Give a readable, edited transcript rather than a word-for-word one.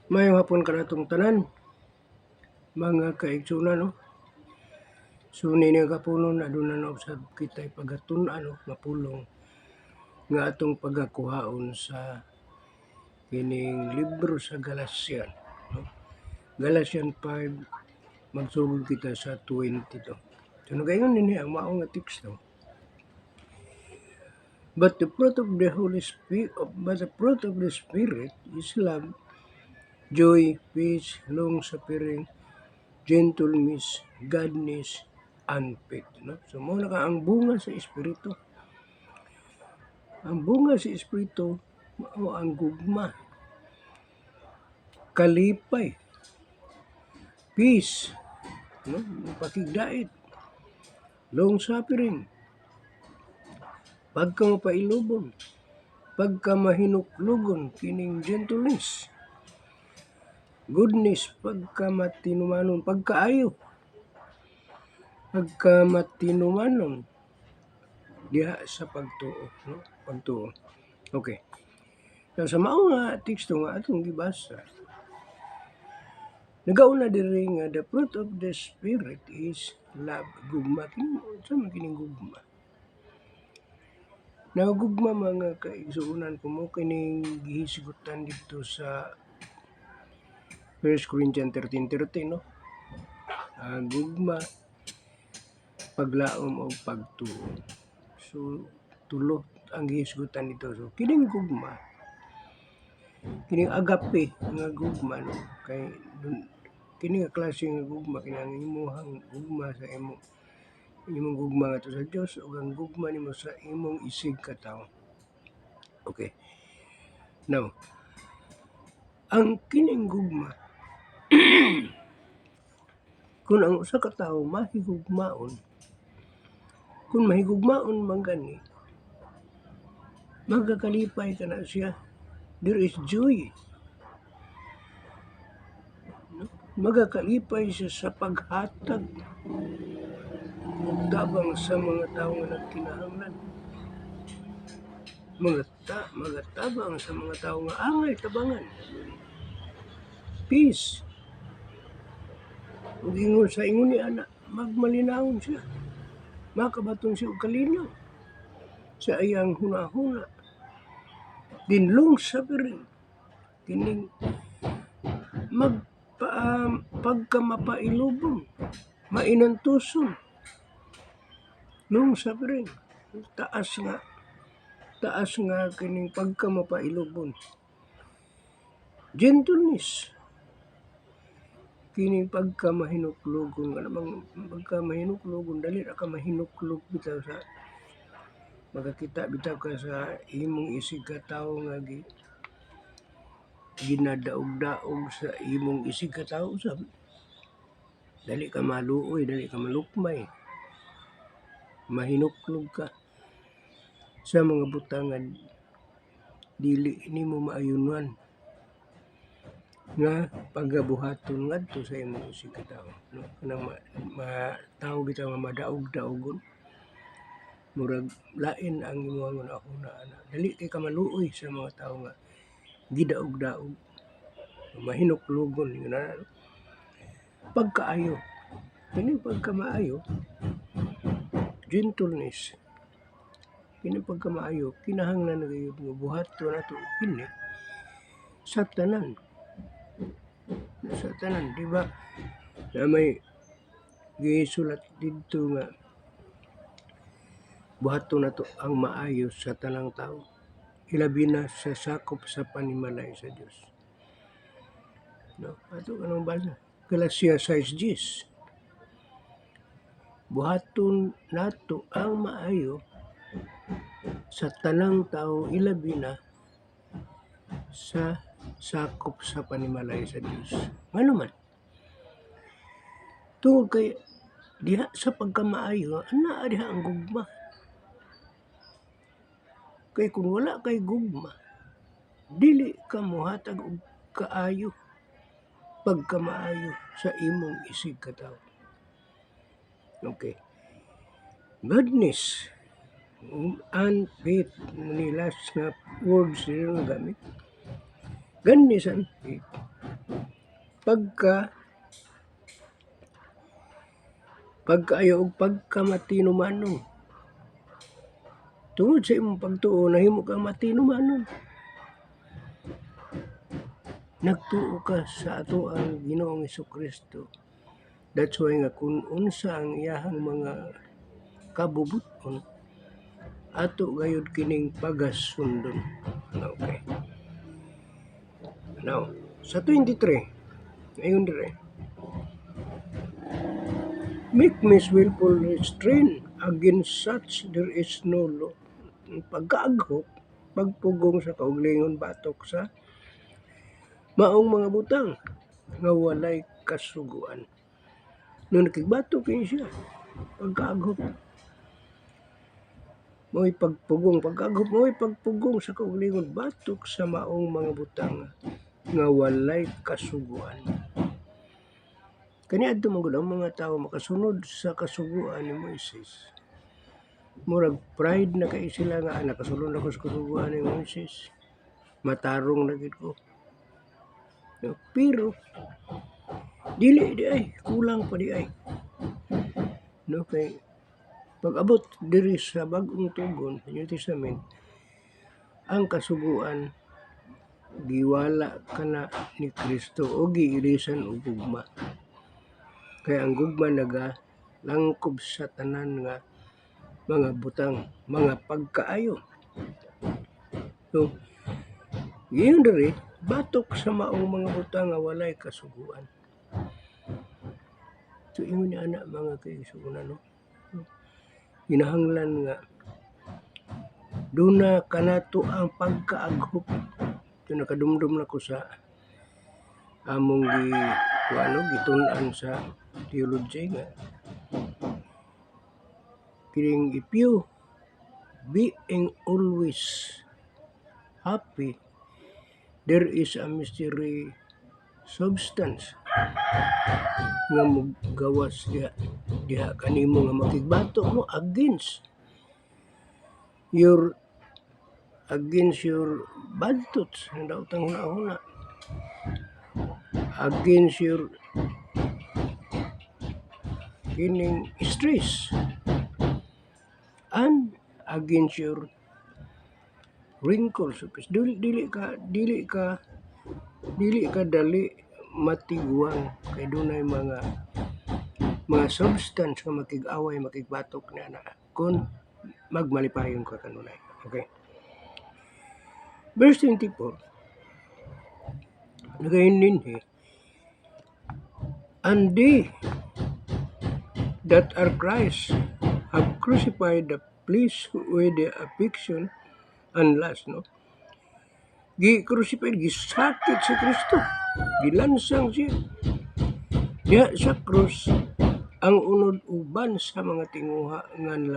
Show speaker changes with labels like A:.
A: Mayong hapon kanatong tanan, mga kaigsunan, no? So nini kapunon aduna na usab kitay pagatun-an mapulong nga atong pagakuhaon sa kining libro sa Galatian, no? Galatian 5 magsugod kita sa 22. So nagayon nini ang mao nga teksto. But the fruit of the Spirit is love, joy, peace, long-suffering, gentleness, godliness, and faith. No? So, muna ka ang bunga sa Espiritu. Ang bunga sa Espiritu, mao ang gugma, kalipay, peace, no? Pakigdait, long-suffering, pagka mapailubon, pagka mahinuklugon, kining gentleness, goodness, pagka matinumanon, pagkaayo, pagka matinumanon, diha sa pagtuo, no? Pagtuo. Okay. So, sa mao nga teksto nga atong gibasa, nagauna diri nga the fruit of the Spirit is love, gugma. Sa man kining gugma? Nagugma mga kaigsuonan ko mo kining gihisgutan dito sa 1 Corinthians 13:13, no? Gugma, paglaom o pagtuo. So, tulo ang gihisgutan dito. So, kining gugma, kining agape nga gugma, no? Kay kini nga klase nga gugma kinang imuhang gugma sa imong gugma nga to sa Dios ug ang gugma nimo sa imong isig ka tawo. Okay. Now, ang kining gugma kung ang usa ka tawo mahigugmaon, kung mahigugmaon man gani, magakalipay ka na siya. There is joy. Magakalipay siya sa paghatag tabang sa mga tawo nga nagkinahanglan. Magatabang sa mga tawo nga angay tabangan. Peace. Ug ingon sa ingon ni ana, magmalinawon siya. Makabaton siya og kalinaw sa iyang hunahuna. Din long-suffering. Kining pagka mapailubong, mainantuson. Long-suffering. Taas nga kining pagka mapailubon. Gentleness. Kining pagka mahinuklogon nga namang pagka mahinuklogon dali ra ka mahinuklog bitaw sa magakita bitaw ka sa imong isig ka tawo nga ginadaog-daog sa imong isig ka tawo usab. Dali ka maluoy, dali ka malukmay. Mahinuklog ka sa mga butang nga dili nimo maayunan nga pagabuhaton ngadto sa imong isig ka tawo, no? Kanang tawo bitaw nga madaog-daogon, murag lain ang imong una ana. Dali kay ka maluoy sa mga tawo nga gidaog-daog, mahinuklogon yun na. Pagkaayo, kini pagkamaayo, gentleness. Kini pagkamaayo, kinahanglan na gayud nga buhaton nato kini sa tanan. Sa tanan, di ba? Na may gisulat dito nga buhaton nato ang maayo sa tanang tao. Ilabi na sa sakop sa panimalay sa Dios. No, ato kanang basa. Galatia 6:10. Buhaton nato ang maayo sa tanang tao, ilabi na sa sakop sa panimalay sa Dios. Ngano man? Tungod kay diha sa pagkamaayo, ana diha ang gugma. Kay kung wala kay gugma, dili ka mohatag og kaayo, pagkamaayo sa imong isig ka tawo. Okay. Godness and faith, ni last nga words nila gamit. Godness and faith. pagkaayo og pagkamatino manon. Tungod sa imong pagtuo nahimo kang matino manon. Nagtuo ka sa atoang Ginoong Hesukristo. That's why nga kung unsa ang iyahang mga kabubuton, ato gayud kining pagasundon. Okay. Now, sa 23, ayon dire. Meekness willful restraint, against such there is no law. Pagkaaghop, pagpugong sa kauglingon batok sa maong mga butang nga walay kasuguan. No nakigbatok kini siya, pagkaaghop. Mo'y pagpugong, pagkaaghop mo'y pagpugong sa kauglingon batok sa maong mga butang nga walay kasuguan. Kaniadto man gud ang mga tawo makasunod sa kasuguan ni Moises. Murag pride na kay sila nga nakasulod ako sa kasuguan ni Moises. Matarong na gid ko. No, pero dili di ay kulang pa di ay. No kay pag-abot diri sa bag-ong tugon sa New Testament, ang kasuguan giwala kana ni Kristo o giirisan og gugma. Kaya ang gugma langkob sa tanan nga mga butang, mga pagkaayo. So, yun diri, batok sa maong mga butang nga walay kasuguan. So, yun ni anak mga kaigsuonan, no? Ginahanglan nga duna kanato ang pagkaaghop. So, nakadumdum na ko sa among gitun-an sa theology nga kining if you being always happy, there is a mystery substance nga gawas diha kanimo nga makigbato mo against your bad thoughts ang daotang huna-huna, against your kining stress, and against your wrinkles. Dili ka dali matiguan kay dunay mga substance nga makig-away, makigbatok na kung magmalipayon ka kanunay. Okay. Verse 24. Nagayon din and they that are Christ have crucified the flesh with the affection and lust, no? Gi-crucified, gisakit si Kristo, gilansang siya. Diha sa krus ang unod uban sa mga tinguha nga